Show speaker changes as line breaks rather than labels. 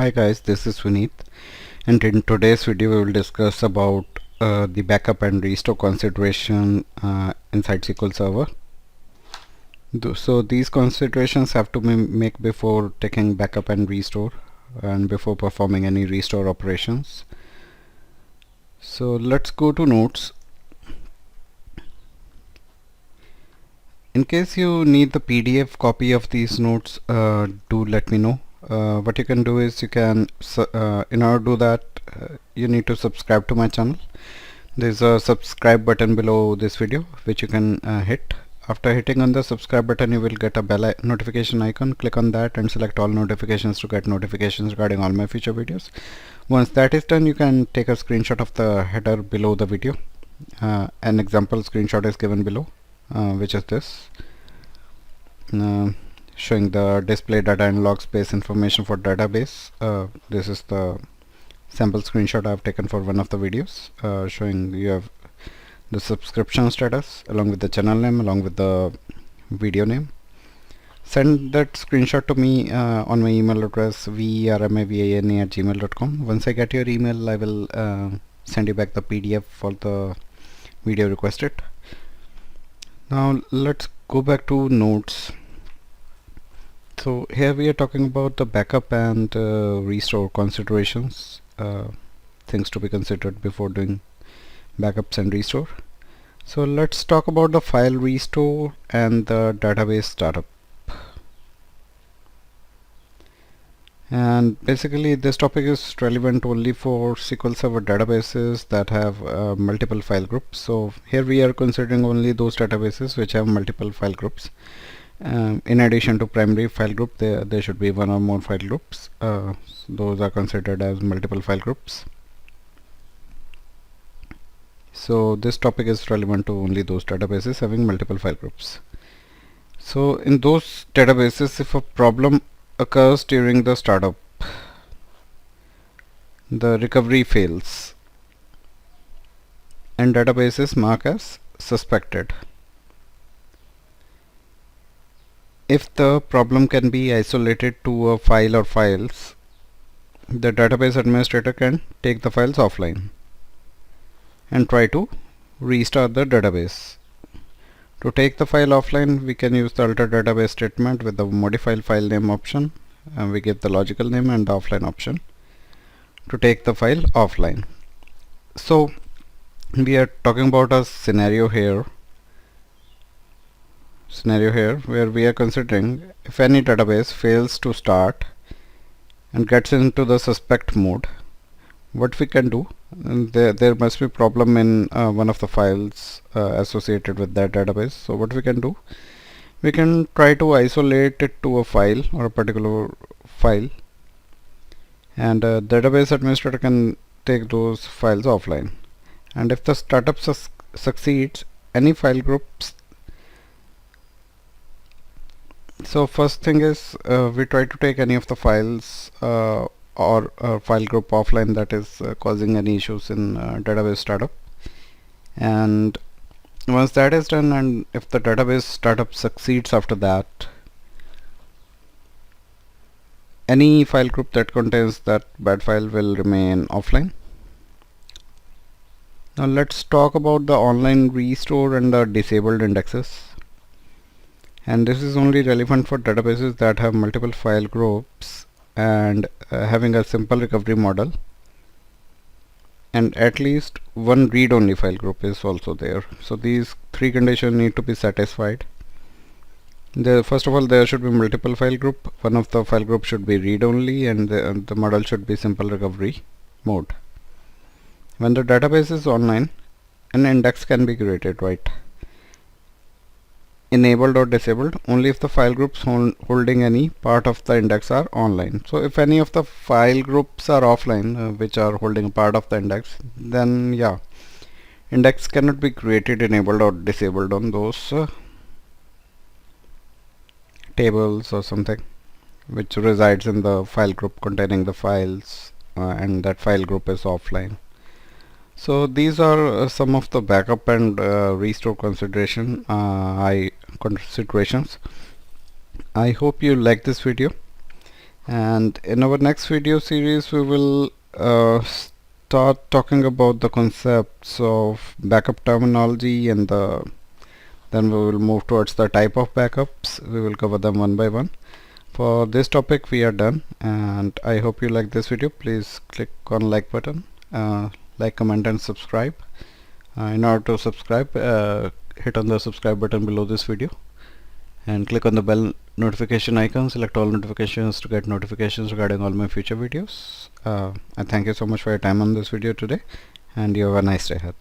Hi guys, this is Vineet, and in today's video we will discuss about the backup and restore consideration inside SQL Server. So these considerations have to be made before taking backup and restore and before performing any restore operations. So let's go to notes. In case you need the PDF copy of these notes, do let me know. What you can do is you can in order to do that you need to subscribe to my channel. There's a subscribe button below this video which you can hit. After hitting on the subscribe button, you will get a bell notification icon. Click on that and select all notifications to get notifications regarding all my future videos. Once that is done, you can take a screenshot of the header below the video. An example screenshot is given below, which is this, showing the display data and log space information for database. This is the sample screenshot I have taken for one of the videos, showing you have the subscription status along with the channel name along with the video name. Send that screenshot to me on my email address vrmavane@gmail.com. Once I get your email, I will send you back the PDF for the video requested. Now let's go back to notes. So here we are talking about the backup and restore considerations, things to be considered before doing backups and restore. So let's talk about the file restore and the database startup. And basically this topic is relevant only for SQL Server databases that have multiple file groups. So here we are considering only those databases which have multiple file groups. In addition to primary file group, there should be one or more file groups. Those are considered as multiple file groups. So this topic is relevant to only those databases having multiple file groups. So in those databases, if a problem occurs during the startup, the recovery fails and database is marked as suspected. If the problem can be isolated to a file or files, the database administrator can take the files offline and try to restart the database. To take the file offline, we can use the alter database statement with the modify file name option, and we give the logical name and the offline option to take the file offline. So we are talking about a scenario here where we are considering if any database fails to start and gets into the suspect mode, what we can do. And there must be problem in one of the files associated with that database. So what we can do, we can try to isolate it to a file or a particular file, and the database administrator can take those files offline. And if the startup succeeds, any file groups. So first thing is we try to take any of the files or file group offline that is causing any issues in database startup. And once that is done, and if the database startup succeeds after that, any file group that contains that bad file will remain offline. Now let's talk about the online restore and the disabled indexes. And this is only relevant for databases that have multiple file groups and having a simple recovery model, and at least one read-only file group is also there. So these three conditions need to be satisfied. First of all, there should be multiple file group. One of the file group should be read-only, and the model should be simple recovery mode. When the database is online, an index can be created, right? Enabled or disabled only if the file groups holding any part of the index are online. So if any of the file groups are offline which are holding part of the index, then yeah, index cannot be created, enabled or disabled on those tables or something which resides in the file group containing the files, and that file group is offline. So these are some of the backup and restore considerations. I hope you like this video. And in our next video series we will start talking about the concepts of backup terminology, and then we will move towards the type of backups. We will cover them one by one. For this topic we are done, and I hope you like this video. Please click on like button, like, comment and subscribe. In order to subscribe, hit on the subscribe button below this video and click on the bell notification icon. Select all notifications to get notifications regarding all my future videos. I thank you so much for your time on this video today, and you have a nice day ahead.